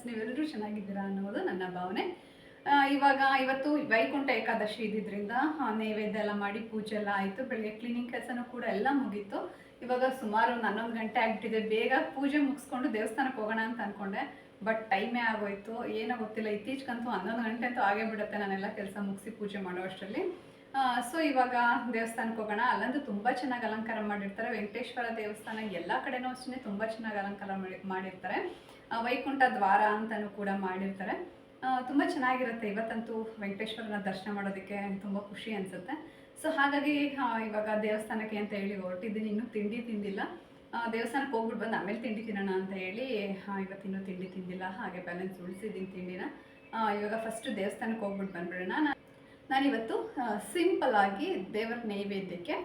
ನೀವೆಲ್ಲರೂ ಚೆನ್ನಾಗಿದ್ದೀರಾ ಅನ್ನೋದು ನನ್ನ ಭಾವನೆ. ಇವತ್ತು ವೈಕುಂಠ ಏಕಾದಶಿ ಇದ್ದಿದ್ದರಿಂದ ನೈವೇದ್ಯ ಎಲ್ಲ ಮಾಡಿ ಪೂಜೆ ಎಲ್ಲ ಆಯಿತು. ಬೆಳಗ್ಗೆ ಕ್ಲೀನಿಂಗ್ ಕೆಲಸನೂ ಕೂಡ ಎಲ್ಲ ಮುಗೀತು. ಇವಾಗ ಸುಮಾರು ಒಂದು 11 ಗಂಟೆ ಆಗಿಬಿಟ್ಟಿದೆ. ಬೇಗ ಪೂಜೆ ಮುಗಿಸ್ಕೊಂಡು ದೇವಸ್ಥಾನಕ್ಕೆ ಹೋಗೋಣ ಅಂತ ಅಂದ್ಕೊಂಡೆ, ಬಟ್ ಟೈಮೇ ಆಗೋಯ್ತು. ಏನೋ ಗೊತ್ತಿಲ್ಲ, ಇತ್ತೀಚೆಗಂತೂ 11 ಗಂಟೆ ಅಂತೂ ಆಗೇ ಬಿಡುತ್ತೆ ನಾನೆಲ್ಲ ಕೆಲಸ ಮುಗಿಸಿ ಪೂಜೆ ಮಾಡೋ ಅಷ್ಟರಲ್ಲಿ. ಸೊ ಇವಾಗ ದೇವಸ್ಥಾನಕ್ಕೆ ಹೋಗೋಣ. ಅಲ್ಲಂತೂ ತುಂಬ ಚೆನ್ನಾಗಿ ಅಲಂಕಾರ ಮಾಡಿರ್ತಾರೆ. ವೆಂಕಟೇಶ್ವರ ದೇವಸ್ಥಾನ ಎಲ್ಲ ಕಡೆನೂ ಅಷ್ಟೇ ತುಂಬ ಚೆನ್ನಾಗಿ ಅಲಂಕಾರ ಮಾಡಿರ್ತಾರೆ. ವೈಕುಂಠ ದ್ವಾರ ಅಂತಲೂ ಕೂಡ ಮಾಡಿರ್ತಾರೆ. ತುಂಬ ಚೆನ್ನಾಗಿರುತ್ತೆ. ಇವತ್ತಂತೂ ವೆಂಕಟೇಶ್ವರನ ದರ್ಶನ ಮಾಡೋದಕ್ಕೆ ತುಂಬ ಖುಷಿ ಅನಿಸುತ್ತೆ. ಸೊ ಹಾಗಾಗಿ ಇವಾಗ ದೇವಸ್ಥಾನಕ್ಕೆ ಅಂತ ಹೇಳಿ ಹೊರಟಿದ್ದೀನಿ. ಇನ್ನೂ ತಿಂಡಿ ತಿಂದಿಲ್ಲ. ದೇವಸ್ಥಾನಕ್ಕೆ ಹೋಗ್ಬಿಟ್ಟು ಬಂದು ಆಮೇಲೆ ತಿಂಡಿ ತಿನ್ನೋಣ ಅಂತ ಹೇಳಿ ಇವತ್ತಿನ್ನೂ ತಿಂಡಿ ತಿಂದಿಲ್ಲ. ಹಾಗೆ ಬ್ಯಾಲೆನ್ಸ್ ಉಳಿಸಿದ್ದೀನಿ ತಿಂಡಿನ. ಇವಾಗ ಫಸ್ಟು ದೇವಸ್ಥಾನಕ್ಕೆ ಹೋಗ್ಬಿಟ್ಟು ಬಂದ್ಬಿಡೋಣ. ನಾನಿವತ್ತು ಸಿಂಪಲ್ಲಾಗಿ ದೇವರ ನೈವೇದ್ಯಕ್ಕೆ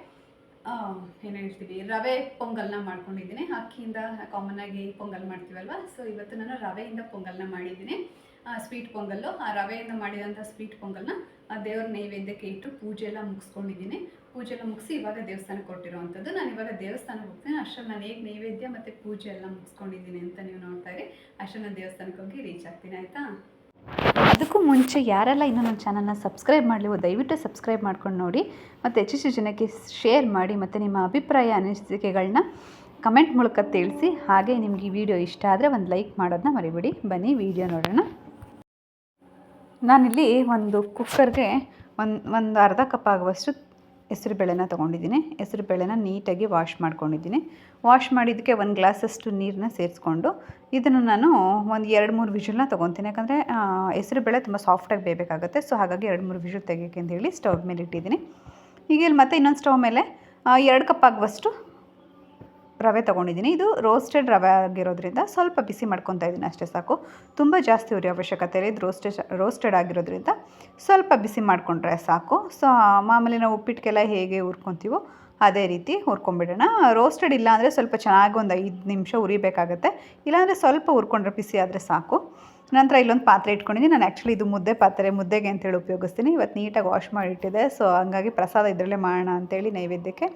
ಏನು ಹೇಳ್ತೀವಿ, ರವೆ ಪೊಂಗಲ್ನ ಮಾಡ್ಕೊಂಡಿದ್ದೀನಿ. ಅಕ್ಕಿಯಿಂದ ಕಾಮನ್ನಾಗಿ ಪೊಂಗಲ್ ಮಾಡ್ತೀವಲ್ವ, ಸೊ ಇವತ್ತು ನಾನು ರವೆಯಿಂದ ಪೊಂಗಲ್ನ ಮಾಡಿದ್ದೀನಿ. ಸ್ವೀಟ್ ಪೊಂಗಲ್ಲು. ಆ ರವೆಯಿಂದ ಮಾಡಿದಂಥ ಸ್ವೀಟ್ ಪೊಂಗಲ್ನ ದೇವ್ರ ನೈವೇದ್ಯಕ್ಕೆ ಇಟ್ಟು ಪೂಜೆ ಎಲ್ಲ ಮುಗಿಸ್ಕೊಂಡಿದ್ದೀನಿ. ಪೂಜೆ ಎಲ್ಲ ಮುಗಿಸಿ ಇವಾಗ ದೇವಸ್ಥಾನಕ್ಕೆ ಕೊಟ್ಟಿರೋವಂಥದ್ದು. ನಾನು ಇವಾಗ ದೇವಸ್ಥಾನಕ್ಕೆ ಹೋಗ್ತೀನಿ. ಅಷ್ಟರಲ್ಲಿ ನಾನು ಹೇಗೆ ನೈವೇದ್ಯ ಮತ್ತು ಪೂಜೆ ಎಲ್ಲ ಮುಗಿಸ್ಕೊಂಡಿದ್ದೀನಿ ಅಂತ ನೀವು ನೋಡ್ತಾ ಇರಿ. ಅಷ್ಟರಲ್ಲಿ ನಾನು ದೇವಸ್ಥಾನಕ್ಕೆ ಹೋಗಿ ರೀಚ್ ಆಗ್ತೀನಿ, ಆಯಿತಾ? ಅದಕ್ಕೂ ಮುಂಚೆ ಯಾರೆಲ್ಲ ಇನ್ನೂ ನನ್ನ ಚಾನಲ್ನ ಸಬ್ಸ್ಕ್ರೈಬ್ ಮಾಡಲಿವೋ ದಯವಿಟ್ಟು ಸಬ್ಸ್ಕ್ರೈಬ್ ಮಾಡ್ಕೊಂಡು ನೋಡಿ, ಮತ್ತು ಹೆಚ್ಚೆಚ್ಚು ಜನಕ್ಕೆ ಶೇರ್ ಮಾಡಿ, ಮತ್ತು ನಿಮ್ಮ ಅಭಿಪ್ರಾಯ ಅನಿಸಿಕೆಗಳನ್ನ ಕಮೆಂಟ್ ಮೂಲಕ ತಿಳಿಸಿ. ಹಾಗೆ ನಿಮಗೆ ಈ ವಿಡಿಯೋ ಇಷ್ಟ ಆದರೆ ಒಂದು ಲೈಕ್ ಮಾಡೋದನ್ನ ಮರಿಬೇಡಿ. ಬನ್ನಿ ವಿಡಿಯೋ ನೋಡೋಣ. ನಾನಿಲ್ಲಿ ಒಂದು ಕುಕ್ಕರ್ಗೆ ಒಂದು ಅರ್ಧ ಕಪ್ ಆಗುವಷ್ಟು ಹೆಸರುಬೇಳೆನ ತೊಗೊಂಡಿದ್ದೀನಿ. ಹೆಸರುಬೇಳೆನ ನೀಟಾಗಿ ವಾಶ್ ಮಾಡ್ಕೊಂಡಿದ್ದೀನಿ. ವಾಶ್ ಮಾಡಿದ್ದಕ್ಕೆ 1 ಗ್ಲಾಸಷ್ಟು ನೀರನ್ನ ಸೇರಿಸ್ಕೊಂಡು ಇದನ್ನು ನಾನು ಒಂದು 2-3 ವಿಷಲ್ನ ತೊಗೊತೀನಿ. ಯಾಕಂದರೆ ಹೆಸರುಬೇಳೆ ತುಂಬ ಸಾಫ್ಟಾಗಿ ಬೇಯಬೇಕಾಗುತ್ತೆ. ಸೊ ಹಾಗಾಗಿ 2-3 ವಿಷಲ್ ತೆಗಿಯೋಕ್ಕೆ ಅಂತ ಹೇಳಿ ಸ್ಟವ್ ಮೇಲೆ ಇಟ್ಟಿದ್ದೀನಿ. ಈಗ ಇಲ್ಲಿ ಮತ್ತೆ ಇನ್ನೊಂದು ಸ್ಟವ್ ಮೇಲೆ 2 ಕಪ್ ಆಗುವಷ್ಟು ರವೆ ತೊಗೊಂಡಿದ್ದೀನಿ. ಇದು ರೋಸ್ಟೆಡ್ ರವೆ ಆಗಿರೋದ್ರಿಂದ ಸ್ವಲ್ಪ ಬಿಸಿ ಮಾಡ್ಕೊತಾ ಇದ್ದೀನಿ, ಅಷ್ಟೇ ಸಾಕು. ತುಂಬ ಜಾಸ್ತಿ ಉರಿಯೋ ಅವಶ್ಯಕತೆ ಇಲ್ಲ. ಇದು ರೋಸ್ಟೆಡ್ ಆಗಿರೋದ್ರಿಂದ ಸ್ವಲ್ಪ ಬಿಸಿ ಮಾಡಿಕೊಂಡ್ರೆ ಸಾಕು. ಸೊ ಮಾಮೂಲಿ ನಾವು ಉಪ್ಪಿಟ್ಟಿಗೆಲ್ಲ ಹೇಗೆ ಹುರ್ಕೊತೀವೋ ಅದೇ ರೀತಿ ಹುರ್ಕೊಂಬಿಡೋಣ. ರೋಸ್ಟೆಡ್ ಇಲ್ಲ ಅಂದರೆ ಸ್ವಲ್ಪ ಚೆನ್ನಾಗಿ ಒಂದು 5 ನಿಮಿಷ ಉರಿಬೇಕಾಗುತ್ತೆ. ಇಲ್ಲಾಂದರೆ ಸ್ವಲ್ಪ ಹುರ್ಕೊಂಡ್ರೆ ಬಿಸಿ ಆದರೆ ಸಾಕು. ನಂತರ ಇಲ್ಲೊಂದು ಪಾತ್ರೆ ಇಟ್ಕೊಂಡಿದ್ದೀನಿ. ನಾನು ಆ್ಯಕ್ಚುಲಿ ಇದು ಮುದ್ದೆ ಪಾತ್ರೆ, ಮುದ್ದೆಗೆ ಅಂತೇಳಿ ಉಪಯೋಗಿಸ್ತೀನಿ. ಇವತ್ತು ನೀಟಾಗಿ ವಾಶ್ ಮಾಡಿಟ್ಟಿದೆ. ಸೊ ಹಂಗಾಗಿ ಪ್ರಸಾದ ಇದರಲ್ಲೇ ಮಾಡೋಣ ಅಂತೇಳಿ ನೈವೇದ್ಯಕ್ಕೆ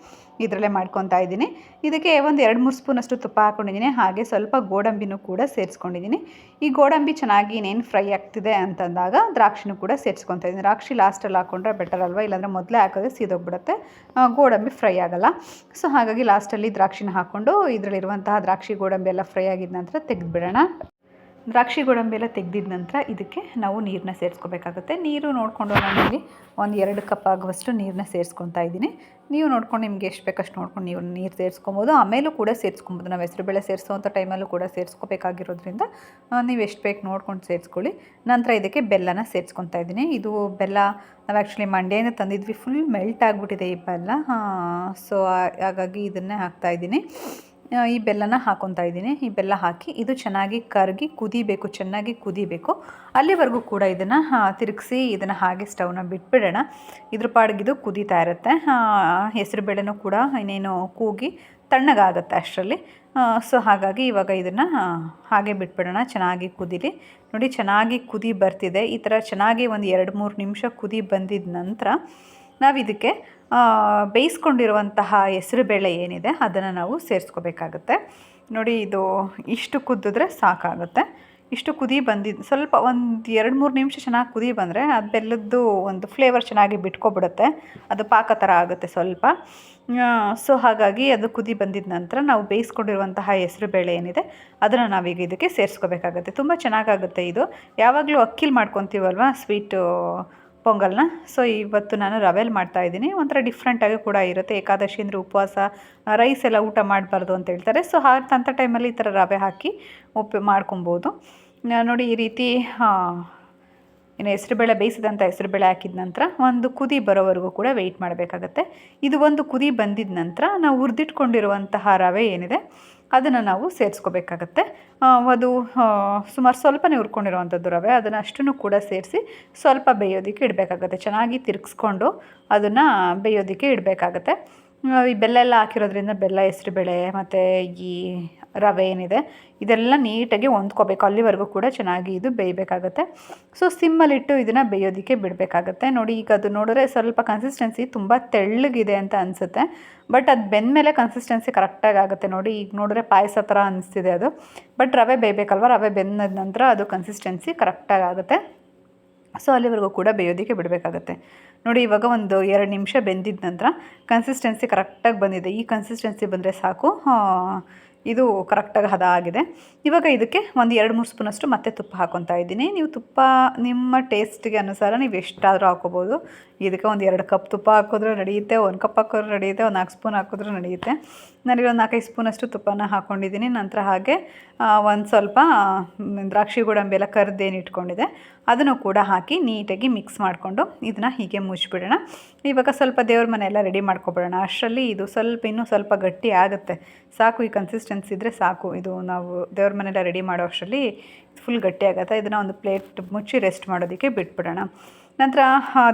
ಇದರಲ್ಲೇ ಮಾಡ್ಕೊತಾ ಇದ್ದೀನಿ. ಇದಕ್ಕೆ ಒಂದು 2-3 ಸ್ಪೂನಷ್ಟು ತುಪ್ಪ ಹಾಕ್ಕೊಂಡಿದ್ದೀನಿ. ಹಾಗೆ ಸ್ವಲ್ಪ ಗೋಡಂಬಿನೂ ಕೂಡ ಸೇರಿಸ್ಕೊಂಡಿದ್ದೀನಿ. ಈ ಗೋಡಂಬಿ ಚೆನ್ನಾಗಿ ಇನ್ನೇನು ಫ್ರೈ ಆಗ್ತಿದೆ ಅಂತಂದಾಗ ದ್ರಾಕ್ಷಿನೂ ಕೂಡ ಸೇರಿಸ್ಕೊತಾ ಇದ್ದೀನಿ. ದ್ರಾಕ್ಷಿ ಲಾಸ್ಟಲ್ಲಿ ಹಾಕ್ಕೊಂಡ್ರೆ ಬೆಟರ್ ಅಲ್ವಾ, ಇಲ್ಲಾಂದರೆ ಮೊದಲೇ ಹಾಕಿದ್ರೆ ಸೀದೋಗ್ಬಿಡುತ್ತೆ, ಗೋಡಂಬಿ ಫ್ರೈ ಆಗೋಲ್ಲ. ಸೊ ಹಾಗಾಗಿ ಲಾಸ್ಟಲ್ಲಿ ದ್ರಾಕ್ಷಿನ ಹಾಕ್ಕೊಂಡು ಇದರಲ್ಲಿರುವಂತಹ ದ್ರಾಕ್ಷಿ ಗೋಡಂಬಿ ಎಲ್ಲ ಫ್ರೈ ಆಗಿದ ನಂತರ ತೆಗೆದುಬಿಡೋಣ. ದ್ರಾಕ್ಷಿ ಗೋಡಂಬಿ ಎಲ್ಲ ತೆಗೆದಿದ ನಂತರ ಇದಕ್ಕೆ ನಾವು ನೀರನ್ನ ಸೇರಿಸ್ಕೋಬೇಕಾಗುತ್ತೆ. ನೀರು ನೋಡಿಕೊಂಡು ನಾನಿಲ್ಲಿ ಒಂದು 2 ಕಪ್ ಆಗುವಷ್ಟು ನೀರನ್ನ ಸೇರಿಸ್ಕೊತಾ ಇದ್ದೀನಿ. ನೀವು ನೋಡ್ಕೊಂಡು ನಿಮಗೆ ಎಷ್ಟು ಬೇಕಷ್ಟು ನೋಡ್ಕೊಂಡು ನೀವು ನೀರು ಸೇರಿಸ್ಕೊಬೋದು. ಆಮೇಲೂ ಕೂಡ ಸೇರಿಸ್ಕೊಬೋದು. ನಾವು ಹೆಸರುಬೇಳೆ ಸೇರಿಸೋವಂಥ ಟೈಮಲ್ಲೂ ಕೂಡ ಸೇರಿಸ್ಕೋಬೇಕಾಗಿರೋದ್ರಿಂದ ನೀವು ಎಷ್ಟು ಬೇಕು ನೋಡ್ಕೊಂಡು ಸೇರಿಸ್ಕೊಳ್ಳಿ. ನಂತರ ಇದಕ್ಕೆ ಬೆಲ್ಲನ ಸೇರಿಸ್ಕೊತಾ ಇದ್ದೀನಿ. ಇದು ಬೆಲ್ಲ ನಾವು ಆ್ಯಕ್ಚುಲಿ ಮಂಡ್ಯದಿಂದ ತಂದಿದ್ವಿ. ಫುಲ್ ಮೆಲ್ಟ್ ಆಗಿಬಿಟ್ಟಿದೆ ಈ ಬೆಲ್ಲ. ಸೊ ಹಾಗಾಗಿ ಇದನ್ನೇ ಹಾಕ್ತಾಯಿದ್ದೀನಿ. ಈ ಬೆಲ್ಲನ ಹಾಕ್ಕೊತಾ ಇದ್ದೀನಿ. ಈ ಬೆಲ್ಲ ಹಾಕಿ ಇದು ಚೆನ್ನಾಗಿ ಕರಗಿ ಕುದಿಬೇಕು, ಚೆನ್ನಾಗಿ ಕುದಿಬೇಕು. ಅಲ್ಲಿವರೆಗೂ ಕೂಡ ಇದನ್ನು ತಿರುಗಿಸಿ ಇದನ್ನು ಹಾಗೆ ಸ್ಟವ್ನ ಬಿಟ್ಬಿಡೋಣ. ಇದ್ರ ಪಾಡಿಗಿದು ಕುದೀತಾ ಇರುತ್ತೆ. ಹೆಸರುಬೇಳೆನೂ ಕೂಡ ಇನ್ನೇನು ಕೂಗಿ ತಣ್ಣಗಾಗುತ್ತೆ ಅಷ್ಟರಲ್ಲಿ. ಸೊ ಹಾಗಾಗಿ ಇವಾಗ ಇದನ್ನು ಹಾಗೆ ಬಿಟ್ಬಿಡೋಣ, ಚೆನ್ನಾಗಿ ಕುದೀಲಿ. ನೋಡಿ ಚೆನ್ನಾಗಿ ಕುದಿ ಬರ್ತಿದೆ. ಈ ಥರ ಚೆನ್ನಾಗಿ ಒಂದು 2-3 ನಿಮಿಷ ಕುದಿ ಬಂದಿದ ನಂತರ ನಾವು ಇದಕ್ಕೆ ಬೇಯಿಸ್ಕೊಂಡಿರುವಂತಹ ಹೆಸರುಬೇಳೆ ಏನಿದೆ ಅದನ್ನು ನಾವು ಸೇರಿಸ್ಕೋಬೇಕಾಗುತ್ತೆ. ನೋಡಿ ಇದು ಇಷ್ಟು ಕುದಿದ್ರೆ ಸಾಕಾಗುತ್ತೆ. ಇಷ್ಟು ಕುದಿ ಬಂದಿದ್ದು ಸ್ವಲ್ಪ ಒಂದು 2-3 ನಿಮಿಷ ಚೆನ್ನಾಗಿ ಕುದಿ ಬಂದರೆ ಅದು ಬೆಲ್ಲದ್ದು ಒಂದು ಫ್ಲೇವರ್ ಚೆನ್ನಾಗಿ ಬಿಟ್ಕೊಬಿಡುತ್ತೆ. ಅದು ಪಾಕ ಥರ ಆಗುತ್ತೆ ಸ್ವಲ್ಪ. ಸೊ ಹಾಗಾಗಿ ಅದು ಕುದಿ ಬಂದಿದ ನಂತರ ನಾವು ಬೇಯಿಸ್ಕೊಂಡಿರುವಂತಹ ಹೆಸರುಬೇಳೆ ಏನಿದೆ ಅದನ್ನು ನಾವೀಗ ಇದಕ್ಕೆ ಸೇರಿಸ್ಕೋಬೇಕಾಗುತ್ತೆ. ತುಂಬ ಚೆನ್ನಾಗಾಗುತ್ತೆ ಇದು. ಯಾವಾಗಲೂ ಅಕ್ಕಿಲಿ ಮಾಡ್ಕೊತೀವಲ್ವ ಸ್ವೀಟು ಪೊಂಗಲ್ನ. ಸೊ ಇವತ್ತು ನಾನು ರವೆಲಿ ಮಾಡ್ತಾಯಿದ್ದೀನಿ. ಒಂಥರ ಡಿಫ್ರೆಂಟಾಗಿ ಕೂಡ ಇರುತ್ತೆ. ಏಕಾದಶಿ ಅಂದರೆ ಉಪವಾಸ, ರೈಸ್ ಎಲ್ಲ ಊಟ ಮಾಡಬಾರ್ದು ಅಂತ ಹೇಳ್ತಾರೆ. ಸೊ ಅಂಥ ಟೈಮಲ್ಲಿ ಈ ಥರ ರವೆ ಹಾಕಿ ಮಾಡ್ಕೊಬೋದು. ನೋಡಿ ಈ ರೀತಿ ಇನ್ನು ಹೆಸರುಬೇಳೆ ಬೇಯಿಸಿದಂಥ ಹೆಸರುಬೇಳೆ ಹಾಕಿದ ನಂತರ ಒಂದು ಕುದಿ ಬರೋವರೆಗೂ ಕೂಡ ವೆಯ್ಟ್ ಮಾಡಬೇಕಾಗತ್ತೆ. ಇದು ಒಂದು ಕುದಿ ಬಂದಿದ ನಂತರ ನಾವು ಹುರಿದಿಟ್ಕೊಂಡಿರುವಂತಹ ರವೆ ಏನಿದೆ ಅದನ್ನು ನಾವು ಸೇರಿಸ್ಕೋಬೇಕಾಗತ್ತೆ. ಅದು ಸುಮಾರು ಸ್ವಲ್ಪನೇ ಹುರ್ಕೊಂಡಿರುವಂಥದ್ದು ರವೆ. ಅದನ್ನು ಅಷ್ಟನ್ನು ಕೂಡ ಸೇರಿಸಿ ಸ್ವಲ್ಪ ಬೇಯೋದಕ್ಕೆ ಇಡಬೇಕಾಗತ್ತೆ. ಚೆನ್ನಾಗಿ ತಿರುಗಿಸ್ಕೊಂಡು ಅದನ್ನು ಬೇಯೋದಕ್ಕೆ ಇಡಬೇಕಾಗತ್ತೆ. ಈ ಬೆಲ್ಲ ಎಲ್ಲ ಹಾಕಿರೋದ್ರಿಂದ ಬೆಲ್ಲ, ಹೆಸರುಬೇಳೆ ಮತ್ತು ಈ ರವೆ ಏನಿದೆ ಇದೆಲ್ಲ ನೀಟಾಗಿ ಹೊಂದ್ಕೋಬೇಕು, ಅಲ್ಲಿವರೆಗೂ ಕೂಡ ಚೆನ್ನಾಗಿ ಇದು ಬೇಯಬೇಕಾಗತ್ತೆ. ಸೊ ಸಿಮ್ಮಲ್ಲಿಟ್ಟು ಇದನ್ನು ಬೇಯೋದಕ್ಕೆ ಬಿಡಬೇಕಾಗತ್ತೆ. ನೋಡಿ ಈಗ ಅದು ನೋಡಿದ್ರೆ ಸ್ವಲ್ಪ ಕನ್ಸಿಸ್ಟೆನ್ಸಿ ತುಂಬ ತೆಳ್ಳಗಿದೆ ಅಂತ ಅನಿಸುತ್ತೆ, ಬಟ್ ಅದು ಬೆಂದಮೇಲೆ ಕನ್ಸಿಸ್ಟೆನ್ಸಿ ಕರೆಕ್ಟಾಗಿ ಆಗುತ್ತೆ. ನೋಡಿ ಈಗ ನೋಡಿದ್ರೆ ಪಾಯಸ ಥರ ಅನಿಸ್ತಿದೆ ಅದು, ಬಟ್ ರವೆ ಬೇಯಬೇಕಲ್ವ, ರವೆ ಬೆಂದ ನಂತರ ಅದು ಕನ್ಸಿಸ್ಟೆನ್ಸಿ ಕರೆಕ್ಟಾಗಿ ಆಗುತ್ತೆ. ಸೊ ಅಲ್ಲಿವರೆಗೂ ಕೂಡ ಬೇಯೋದಕ್ಕೆ ಬಿಡಬೇಕಾಗತ್ತೆ. ನೋಡಿ ಇವಾಗ ಒಂದು 2 ನಿಮಿಷ ಬೆಂದಿದ ನಂತರ ಕನ್ಸಿಸ್ಟೆನ್ಸಿ ಕರೆಕ್ಟಾಗಿ ಬಂದಿದೆ. ಈ ಕನ್ಸಿಸ್ಟೆನ್ಸಿ ಬಂದರೆ ಸಾಕು, ಇದು ಕರೆಕ್ಟಾಗಿ ಹದ ಆಗಿದೆ. ಇವಾಗ ಇದಕ್ಕೆ ಒಂದು 2-3 ಸ್ಪೂನಷ್ಟು ಮತ್ತೆ ತುಪ್ಪ ಹಾಕ್ಕೊತಾ ಇದ್ದೀನಿ. ನೀವು ತುಪ್ಪ ನಿಮ್ಮ ಟೇಸ್ಟ್ಗೆ ಅನುಸಾರ ನೀವು ಎಷ್ಟಾದರೂ ಹಾಕೋಬೋದು. ಇದಕ್ಕೆ ಒಂದು 2 ಕಪ್ ತುಪ್ಪ ಹಾಕಿದ್ರೂ ನಡೆಯುತ್ತೆ, 1 ಕಪ್ ಹಾಕಿದ್ರೂ ನಡೆಯುತ್ತೆ, ಒಂದು 4 ಸ್ಪೂನ್ ಹಾಕಿದ್ರೂ ನಡೆಯುತ್ತೆ. ನನಗೆ ಒಂದು 4-5 ಸ್ಪೂನಷ್ಟು ತುಪ್ಪನ ಹಾಕ್ಕೊಂಡಿದ್ದೀನಿ. ನಂತರ ಹಾಗೆ ಒಂದು ಸ್ವಲ್ಪ ದ್ರಾಕ್ಷಿ ಗೋಡಂಬಿ ಎಲ್ಲ ಕರ್ದೇನು ಇಟ್ಕೊಂಡಿದೆ ಅದನ್ನು ಕೂಡ ಹಾಕಿ ನೀಟಾಗಿ ಮಿಕ್ಸ್ ಮಾಡಿಕೊಂಡು ಇದನ್ನು ಹೀಗೆ ಮುಚ್ಚಿಬಿಡೋಣ. ಇವಾಗ ಸ್ವಲ್ಪ ದೇವ್ರ ಮನೆಯೆಲ್ಲ ರೆಡಿ ಮಾಡ್ಕೊಬಿಡೋಣ. ಅಷ್ಟರಲ್ಲಿ ಇದು ಇನ್ನೂ ಸ್ವಲ್ಪ ಗಟ್ಟಿ ಆಗುತ್ತೆ. ಸಾಕು, ಈ ಕನ್ಸಿಸ್ಟೆನ್ಸಿ ಇದ್ದರೆ ಸಾಕು. ಇದು ನಾವು ದೇವ್ರ ಮನೆಯೆಲ್ಲ ರೆಡಿ ಮಾಡೋ ಅಷ್ಟರಲ್ಲಿ ಫುಲ್ ಗಟ್ಟಿ ಆಗುತ್ತೆ. ಇದನ್ನು ಒಂದು ಪ್ಲೇಟ್ ಮುಚ್ಚಿ ರೆಸ್ಟ್ ಮಾಡೋದಕ್ಕೆ ಬಿಟ್ಬಿಡೋಣ. ನಂತರ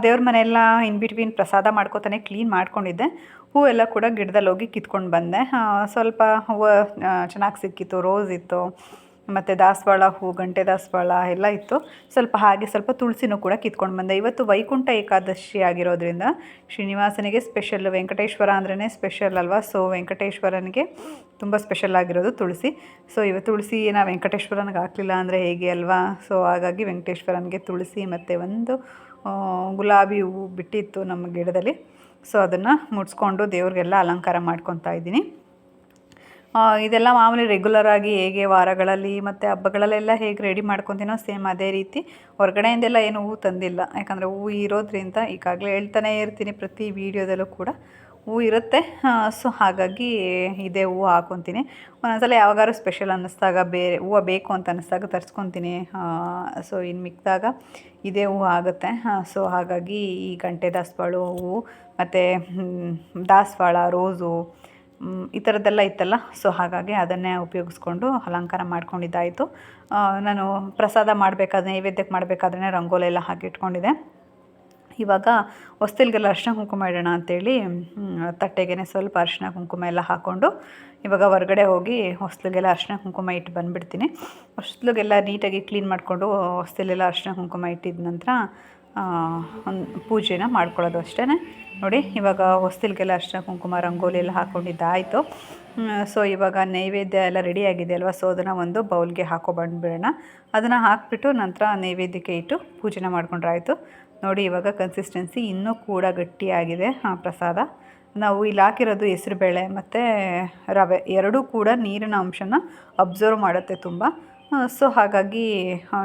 ದೇವ್ರ ಮನೆಯೆಲ್ಲ ಇನ್ ಬಿಟ್ವೀನ್ ಪ್ರಸಾದ ಮಾಡ್ಕೊತಾನೆ ಕ್ಲೀನ್ ಮಾಡ್ಕೊಂಡಿದ್ದೆ. ಹೂವೆಲ್ಲ ಕೂಡ ಗಿಡದಲ್ಲಿ ಹೋಗಿ ಕಿತ್ಕೊಂಡು ಬಂದೆ. ಸ್ವಲ್ಪ ಹೂವು ಚೆನ್ನಾಗಿ ಸಿಕ್ಕಿತ್ತು, ರೋಸ್ ಇತ್ತು, ಮತ್ತು ದಾಸವಾಳ ಹೂ, ಗಂಟೆ ದಾಸವಾಳ ಎಲ್ಲ ಇತ್ತು. ಸ್ವಲ್ಪ ತುಳಸಿನೂ ಕೂಡ ಕಿತ್ಕೊಂಡು ಬಂದೆ. ಇವತ್ತು ವೈಕುಂಠ ಏಕಾದಶಿ ಆಗಿರೋದ್ರಿಂದ ಶ್ರೀನಿವಾಸನಿಗೆ ಸ್ಪೆಷಲ್, ವೆಂಕಟೇಶ್ವರ ಅಂದ್ರೇ ಸ್ಪೆಷಲ್ ಅಲ್ವಾ. ಸೊ ವೆಂಕಟೇಶ್ವರನಿಗೆ ತುಂಬ ಸ್ಪೆಷಲ್ ಆಗಿರೋದು ತುಳಸಿ. ಸೊ ಇವತ್ತು ತುಳಸಿನ ವೆಂಕಟೇಶ್ವರನಿಗೆ ಹಾಕಲಿಲ್ಲ ಅಂದರೆ ಹೇಗೆ ಅಲ್ವಾ. ಸೊ ಹಾಗಾಗಿ ವೆಂಕಟೇಶ್ವರನಿಗೆ ತುಳಸಿ ಮತ್ತು ಒಂದು ಗುಲಾಬಿ ಹೂವು ಬಿಟ್ಟಿತ್ತು ನಮ್ಮ ಗಿಡದಲ್ಲಿ. ಸೊ ಅದನ್ನು ಮುಡ್ಸ್ಕೊಂಡು ದೇವ್ರಿಗೆಲ್ಲ ಅಲಂಕಾರ ಮಾಡ್ಕೊತಾ ಇದ್ದೀನಿ. ಇದೆಲ್ಲ ಮಾಮೂಲಿ ರೆಗ್ಯುಲರಾಗಿ ಹೇಗೆ ವಾರಗಳಲ್ಲಿ ಮತ್ತು ಹಬ್ಬಗಳಲ್ಲೆಲ್ಲ ಹೇಗೆ ರೆಡಿ ಮಾಡ್ಕೊತೀನೋ ಸೇಮ್ ಅದೇ ರೀತಿ. ಹೊರಗಡೆಯಿಂದೆಲ್ಲ ಏನು ಹೂವು ತಂದಿಲ್ಲ, ಯಾಕಂದರೆ ಹೂವು ಇರೋದ್ರಿಂದ ಈಗಾಗಲೇ ಹೇಳ್ತಾನೆ ಇರ್ತೀನಿ ಪ್ರತಿ ವೀಡಿಯೋದಲ್ಲೂ ಕೂಡ ಹೂವು ಇರುತ್ತೆ. ಸೊ ಹಾಗಾಗಿ ಇದೇ ಹೂವು ಹಾಕ್ಕೊತೀನಿ. ಒಂದೊಂದ್ಸಲ ಯಾವಾಗಾದ್ರೂ ಸ್ಪೆಷಲ್ ಅನ್ನಿಸ್ದಾಗ ಬೇರೆ ಹೂವು ಬೇಕು ಅಂತ ಅನ್ನಿಸ್ದಾಗ ತರಿಸ್ಕೊತೀನಿ. ಸೊ ಇನ್ನು ಮಿಕ್ಕಿದಾಗ ಇದೇ ಹೂವು ಆಗುತ್ತೆ. ಸೊ ಹಾಗಾಗಿ ಈ ಗಂಟೆ ದಾಸವಾಳ ಹೂವು ಮತ್ತು ದಾಸವಾಳ, ರೋಸು ಈ ಥರದ್ದೆಲ್ಲ ಇತ್ತಲ್ಲ. ಸೊ ಹಾಗಾಗಿ ಅದನ್ನೇ ಉಪಯೋಗಿಸ್ಕೊಂಡು ಅಲಂಕಾರ ಮಾಡ್ಕೊಂಡಿದ್ದಾಯಿತು. ನಾನು ಪ್ರಸಾದ ಮಾಡಬೇಕಾದ್ರೆ, ನೈವೇದ್ಯಕ್ಕೆ ಮಾಡಬೇಕಾದ್ರೆ ರಂಗೋಲಿ ಎಲ್ಲ ಹಾಕಿಟ್ಕೊಂಡಿದ್ದೆ. ಇವಾಗ ಹೊಸ್ತಿಲ್ಗೆಲ್ಲ ಅರಿಶಿನ ಕುಂಕುಮ ಇಡೋಣ ಅಂಥೇಳಿ ತಟ್ಟೆಗೆ ಸ್ವಲ್ಪ ಅರಿಶಿನ ಕುಂಕುಮ ಎಲ್ಲ ಹಾಕ್ಕೊಂಡು ಇವಾಗ ಹೊರಗಡೆ ಹೋಗಿ ಹೊಸ್ತಿಲಿಗೆಲ್ಲ ಅರಿಶಿನ ಕುಂಕುಮ ಇಟ್ಟು ಬಂದುಬಿಡ್ತೀನಿ. ಹೊಸ್ತಿಲಿಗೆಲ್ಲ ನೀಟಾಗಿ ಕ್ಲೀನ್ ಮಾಡಿಕೊಂಡು ಹೊಸ್ತಿಲೆಲ್ಲ ಅರಿಶಿನ ಕುಂಕುಮ ಇಟ್ಟಿದ ನಂತರ ಒಂದು ಪೂಜೆನ ಮಾಡ್ಕೊಳ್ಳೋದು ಅಷ್ಟೇ. ನೋಡಿ ಇವಾಗ ಹೊಸ್ತಿಲಿಗೆಲ್ಲ ಅರಿಶಿನ ಕುಂಕುಮ ರಂಗೋಲಿ ಎಲ್ಲ ಹಾಕ್ಕೊಂಡಿದ್ದಾಯಿತು. ಸೊ ಇವಾಗ ನೈವೇದ್ಯ ಎಲ್ಲ ರೆಡಿಯಾಗಿದೆ ಅಲ್ವಾ. ಸೊ ಅದನ್ನು ಒಂದು ಬೌಲ್ಗೆ ಬಂದುಬಿಡೋಣ. ಅದನ್ನು ಹಾಕಿಬಿಟ್ಟು ನಂತರ ನೈವೇದ್ಯಕ್ಕೆ ಇಟ್ಟು ಪೂಜೆನ ಮಾಡ್ಕೊಂಡ್ರೆ ಆಯಿತು. ನೋಡಿ ಇವಾಗ ಕನ್ಸಿಸ್ಟೆನ್ಸಿ ಇನ್ನೂ ಕೂಡ ಗಟ್ಟಿಯಾಗಿದೆ ಪ್ರಸಾದ. ನಾವು ಇಲ್ಲಿ ಹಾಕಿರೋದು ಹೆಸರುಬೇಳೆ ಮತ್ತು ರವೆ ಎರಡೂ ಕೂಡ ನೀರಿನ ಅಂಶನ ಅಬ್ಸರ್ವ್ ಮಾಡುತ್ತೆ ತುಂಬ. ಸೊ ಹಾಗಾಗಿ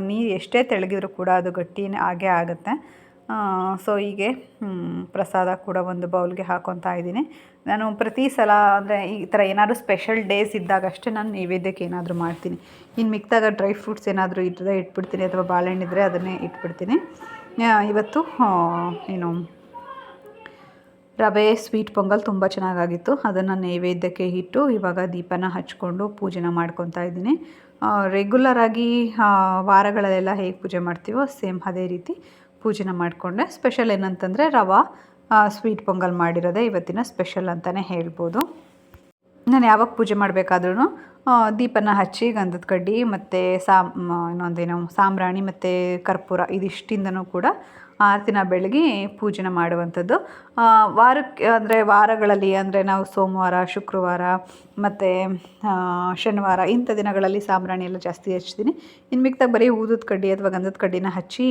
ನೀರು ಎಷ್ಟೇ ತೆಳಗಿದ್ರೂ ಕೂಡ ಅದು ಗಟ್ಟಿನೇ ಆಗೇ ಆಗುತ್ತೆ. ಸೊ ಹೀಗೆ ಪ್ರಸಾದ ಕೂಡ ಒಂದು ಬೌಲ್ಗೆ ಹಾಕ್ಕೊತಾ ಇದ್ದೀನಿ. ನಾನು ಪ್ರತಿ ಸಲ ಅಂದರೆ ಈ ಥರ ಏನಾದರೂ ಸ್ಪೆಷಲ್ ಡೇಸ್ ಇದ್ದಾಗಷ್ಟೇ ನಾನು ನೈವೇದ್ಯಕ್ಕೆ ಏನಾದರೂ ಮಾಡ್ತೀನಿ. ಇನ್ನು ಮಿಕ್ಕಿದಾಗ ಡ್ರೈ ಫ್ರೂಟ್ಸ್ ಏನಾದರೂ ಇಟ್ಟರೆ ಇಟ್ಬಿಡ್ತೀನಿ, ಅಥವಾ ಬಾಳೆಹಣ್ಣು ಇದ್ದರೆ ಅದನ್ನೇ ಇಟ್ಬಿಡ್ತೀನಿ. ಇವತ್ತು ಏನು ರವೆ ಸ್ವೀಟ್ ಪೊಂಗಲ್ ತುಂಬ ಚೆನ್ನಾಗಾಗಿತ್ತು. ಅದನ್ನು ನೈವೇದ್ಯಕ್ಕೆ ಇಟ್ಟು ಇವಾಗ ದೀಪನ ಹಚ್ಕೊಂಡು ಪೂಜೆನ ಮಾಡ್ಕೊತಾ ಇದ್ದೀನಿ. ರೆಗ್ಯುಲರಾಗಿ ವಾರಗಳಲ್ಲೆಲ್ಲ ಹೇಗೆ ಪೂಜೆ ಮಾಡ್ತೀವೋ ಸೇಮ್ ಅದೇ ರೀತಿ ಪೂಜೆನ ಮಾಡಿಕೊಂಡೆ. ಸ್ಪೆಷಲ್ ಏನಂತಂದರೆ ರವೆ ಸ್ವೀಟ್ ಪೊಂಗಲ್ ಮಾಡಿರೋದೇ ಇವತ್ತಿನ ಸ್ಪೆಷಲ್ ಅಂತಲೇ ಹೇಳ್ಬೋದು. ನಾನು ಯಾವಾಗ ಪೂಜೆ ಮಾಡಬೇಕಾದ್ರೂ ದೀಪನ ಹಚ್ಚಿ ಗಂಧದ ಕಡ್ಡಿ ಮತ್ತು ಇನ್ನೊಂದೇನೋ ಸಾಂಬ್ರಾಣಿ ಮತ್ತು ಕರ್ಪೂರ ಇದಿಷ್ಟಿಂದನೂ ಕೂಡ ಆರತಿನ ಬೆಳಗಿ ಪೂಜೆನ ಮಾಡುವಂಥದ್ದು. ವಾರಕ್ಕೆ ಅಂದರೆ ವಾರಗಳಲ್ಲಿ ಅಂದರೆ ನಾವು ಸೋಮವಾರ, ಶುಕ್ರವಾರ ಮತ್ತು ಶನಿವಾರ ಇಂಥ ದಿನಗಳಲ್ಲಿ ಸಾಂಬ್ರಾಣಿ ಎಲ್ಲ ಜಾಸ್ತಿ ಹಚ್ತೀನಿ. ಇನ್ನು ಮಿಕ್ಕಿದಾಗ ಬರೀ ಊದದ ಕಡ್ಡಿ ಅಥವಾ ಗಂಧದ ಕಡ್ಡಿನ ಹಚ್ಚಿ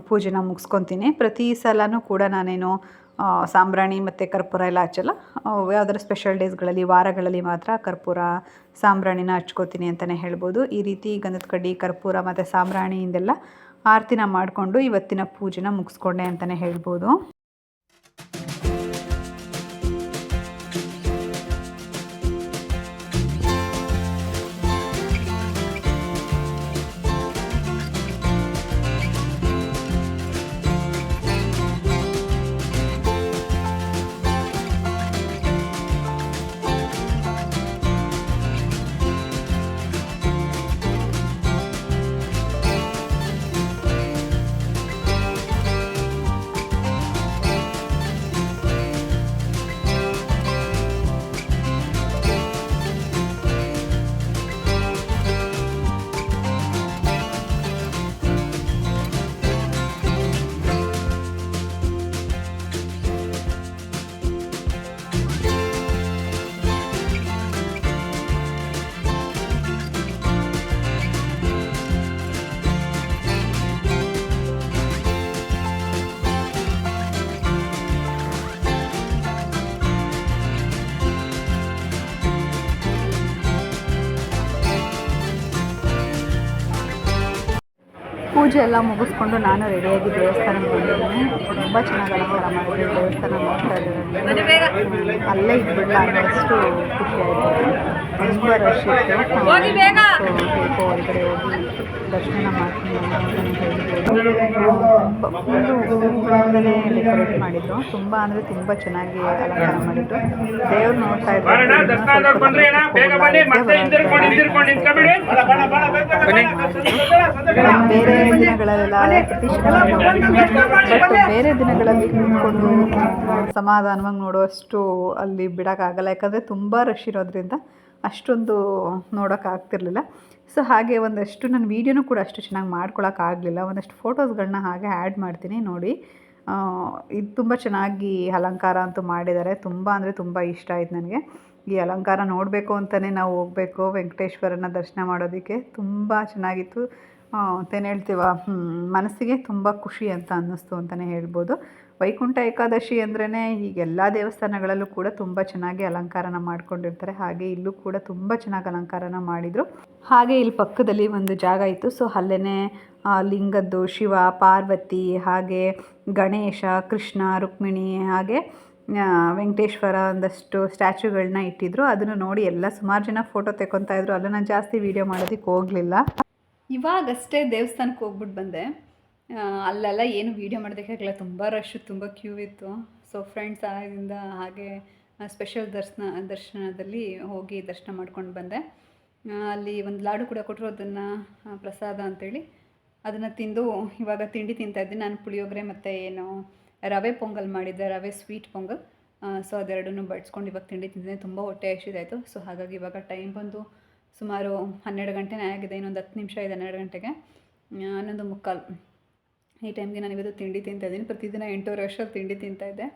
ಪೂಜೆನ ಮುಗಿಸ್ಕೊತೀನಿ. ಪ್ರತಿ ಸಲವೂ ಕೂಡ ನಾನೇನು ಸಾಂಬ್ರಾಣಿ ಮತ್ತು ಕರ್ಪೂರ ಎಲ್ಲ ಹಚ್ಚಲ್ಲ. ಯಾವುದಾದ್ರು ಸ್ಪೆಷಲ್ ಡೇಸ್ಗಳಲ್ಲಿ, ವಾರಗಳಲ್ಲಿ ಮಾತ್ರ ಕರ್ಪೂರ ಸಾಂಬ್ರಾಣಿನ ಹಚ್ಕೋತೀನಿ ಅಂತಲೇ ಹೇಳ್ಬೋದು. ಈ ರೀತಿ ಗಂಧದ ಕಡ್ಡಿ, ಕರ್ಪೂರ ಮತ್ತು ಸಾಂಬ್ರಾಣಿಯಿಂದೆಲ್ಲ ಆರತಿನ ಮಾಡಿಕೊಂಡು ಇವತ್ತಿನ ಪೂಜೆನ ಮುಗಿಸ್ಕೊಂಡೆ ಅಂತಲೇ ಹೇಳ್ಬೋದು. ಪೂಜೆ ಎಲ್ಲ ಮುಗಿಸ್ಕೊಂಡು ನಾನು ರೆಡಿಯಾಗಿ ದೇವಸ್ಥಾನಕ್ಕೆ ಬಂದಿದ್ದೀನಿ. ತುಂಬ ಚೆನ್ನಾಗಿ ಅಲಂಕಾರ ಮಾಡಿದ್ರು ದೇವಸ್ಥಾನ ನೋಡ್ತಾ ಇದ್ದೀನಿ. ಅಲ್ಲೇ ಇದ್ಬಿಡಲ್ಲ ಅನ್ನೋಷ್ಟು ಖುಷಿ ಆಯಿತು. ತುಂಬ ರಶ್ ಇತ್ತು. ಸ್ವಲ್ಪ ಹೊರಗಡೆ ಹೋಗಿ ದರ್ಶನ ಮಾಡ್ತೀನಿ ಹೂಗಳಿಂದಲೇ ಡೆಕೋರೇಟ್ ಮಾಡಿದ್ರು. ತುಂಬ ಅಂದರೆ ತುಂಬ ಚೆನ್ನಾಗಿ ಅಲಂಕಾರ ಮಾಡಿದ್ರು. ದೇವ್ರು ನೋಡ್ತಾ ಬೇರೆ ದಿನಗಳಲ್ಲೆಲ್ಲ ಬೇರೆ ದಿನಗಳಲ್ಲಿ ಕೂತ್ಕೊಂಡು ಸಮಾಧಾನವಾಗಿ ನೋಡುವಷ್ಟು ಅಲ್ಲಿ ಬಿಡೋಕ್ಕಾಗಲ್ಲ. ಯಾಕಂದರೆ ತುಂಬ ರಶ್ ಇರೋದ್ರಿಂದ ಅಷ್ಟೊಂದು ನೋಡೋಕ್ಕಾಗ್ತಿರ್ಲಿಲ್ಲ. ಸೊ ಹಾಗೆ ಒಂದಷ್ಟು ನನ್ನ ವೀಡಿಯೋನೂ ಕೂಡ ಅಷ್ಟು ಚೆನ್ನಾಗಿ ಮಾಡ್ಕೊಳಕ್ಕಾಗಲಿಲ್ಲ. ಒಂದಷ್ಟು ಫೋಟೋಸ್ಗಳನ್ನ ಹಾಗೆ ಆ್ಯಡ್ ಮಾಡ್ತೀನಿ ನೋಡಿ. ಇದು ತುಂಬ ಚೆನ್ನಾಗಿ ಅಲಂಕಾರ ಅಂತೂ ಮಾಡಿದ್ದಾರೆ. ತುಂಬ ಅಂದರೆ ತುಂಬ ಇಷ್ಟ ಆಯ್ತು ನನಗೆ. ಈ ಅಲಂಕಾರ ನೋಡಬೇಕು ಅಂತಲೇ ನಾವು ಹೋಗಬೇಕು ವೆಂಕಟೇಶ್ವರನ ದರ್ಶನ ಮಾಡೋದಕ್ಕೆ. ತುಂಬ ಚೆನ್ನಾಗಿತ್ತು. ಅಂತೇನು ಹೇಳ್ತೀವ, ಮನಸ್ಸಿಗೆ ತುಂಬ ಖುಷಿ ಅಂತ ಅನ್ನಿಸ್ತು ಅಂತಲೇ ಹೇಳ್ಬೋದು. ವೈಕುಂಠ ಏಕಾದಶಿ ಅಂದ್ರೇ ಈಗ ಎಲ್ಲ ದೇವಸ್ಥಾನಗಳಲ್ಲೂ ಕೂಡ ತುಂಬ ಚೆನ್ನಾಗಿ ಅಲಂಕಾರನ ಮಾಡ್ಕೊಂಡಿರ್ತಾರೆ. ಹಾಗೆ ಇಲ್ಲೂ ಕೂಡ ತುಂಬ ಚೆನ್ನಾಗಿ ಅಲಂಕಾರನ ಮಾಡಿದರು. ಹಾಗೆ ಇಲ್ಲಿ ಪಕ್ಕದಲ್ಲಿ ಒಂದು ಜಾಗ ಇತ್ತು. ಸೊ ಅಲ್ಲೇ ಲಿಂಗದ್ದು ಶಿವ, ಪಾರ್ವತಿ, ಹಾಗೆ ಗಣೇಶ, ಕೃಷ್ಣ, ರುಕ್ಮಿಣಿ, ಹಾಗೆ ವೆಂಕಟೇಶ್ವರ ಒಂದಷ್ಟು ಸ್ಟ್ಯಾಚ್ಯೂಗಳನ್ನ ಇಟ್ಟಿದ್ರು. ಅದನ್ನು ನೋಡಿ ಎಲ್ಲ ಸುಮಾರು ಜನ ಫೋಟೋ ತೆಕ್ಕೊತಾ ಇದ್ರು. ಅಲ್ಲ ನಾನು ಜಾಸ್ತಿ ವೀಡಿಯೋ ಮಾಡೋದಕ್ಕೆ ಹೋಗಲಿಲ್ಲ. ಇವಾಗಷ್ಟೇ ದೇವಸ್ಥಾನಕ್ಕೆ ಹೋಗ್ಬಿಟ್ಟು ಬಂದೆ. ಅಲ್ಲೆಲ್ಲ ಏನು ವೀಡಿಯೋ ಮಾಡೋದಕ್ಕಾಗಲ್ಲ, ತುಂಬ ರಶ್ಶು, ತುಂಬ ಕ್ಯೂ ಇತ್ತು. ಸೊ ಫ್ರೆಂಡ್ಸ್ ಆದ್ದರಿಂದ ಹಾಗೆ ಸ್ಪೆಷಲ್ ದರ್ಶನದಲ್ಲಿ ಹೋಗಿ ದರ್ಶನ ಮಾಡ್ಕೊಂಡು ಬಂದೆ. ಅಲ್ಲಿ ಒಂದು ಲಾಡು ಕೂಡ ಕೊಟ್ಟರು, ಅದನ್ನು ಪ್ರಸಾದ ಅಂತೇಳಿ ಅದನ್ನು ತಿಂದು ಇವಾಗ ತಿಂಡಿ ತಿಂತಾಯಿದ್ದೀನಿ. ನಾನು ಪುಳಿಯೋಗರೆ ಮತ್ತು ಏನು ರವೆ ಪೊಂಗಲ್ ಮಾಡಿದ್ದೆ, ರವೆ ಸ್ವೀಟ್ ಪೊಂಗಲ್. ಸೊ ಅದೆರಡನ್ನೂ ಬಡಿಸ್ಕೊಂಡು ಇವಾಗ ತಿಂಡಿ ತಿಂತಿದ್ದೆ. ತುಂಬ ಹೊಟ್ಟೆ ಹಸಿದಾಯಿತು. ಸೊ ಹಾಗಾಗಿ ಇವಾಗ ಟೈಮ್ ಬಂದು ಸುಮಾರು 12 ಗಂಟೆನೇ ಆಗಿದೆ. ಇನ್ನೊಂದು 10 ನಿಮಿಷ ಇದೆ 12 ಗಂಟೆಗೆ. 11:45 ಈ ಟೈಮ್ಗೆ ನಾನು ಇವತ್ತು ತಿಂಡಿ ತಿಂತಾಯಿದ್ದೀನಿ. ಪ್ರತಿದಿನ 8:30 ವರ್ಷದಲ್ಲಿ ತಿಂಡಿ ತಿಂತಾಯಿದ್ದೆ.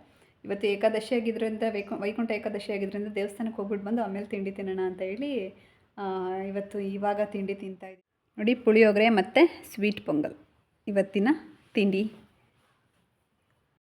ಇವತ್ತು ಏಕಾದಶಿ ಆಗಿದ್ದರಿಂದ ವೈಕುಂಠ ಏಕಾದಶಿ ಆಗಿದ್ದರಿಂದ ದೇವಸ್ಥಾನಕ್ಕೆ ಹೋಗ್ಬಿಟ್ಟು ಬಂದು ಆಮೇಲೆ ತಿಂಡಿ ತಿನ್ನೋಣ ಅಂತ ಹೇಳಿ ಇವಾಗ ತಿಂಡಿ ತಿಂತಾಯಿದ್ದೀನಿ ನೋಡಿ. ಪುಳಿಯೋಗರೆ ಮತ್ತು ಸ್ವೀಟ್ ಪೊಂಗಲ್ ಇವತ್ತಿನ ತಿಂಡಿ.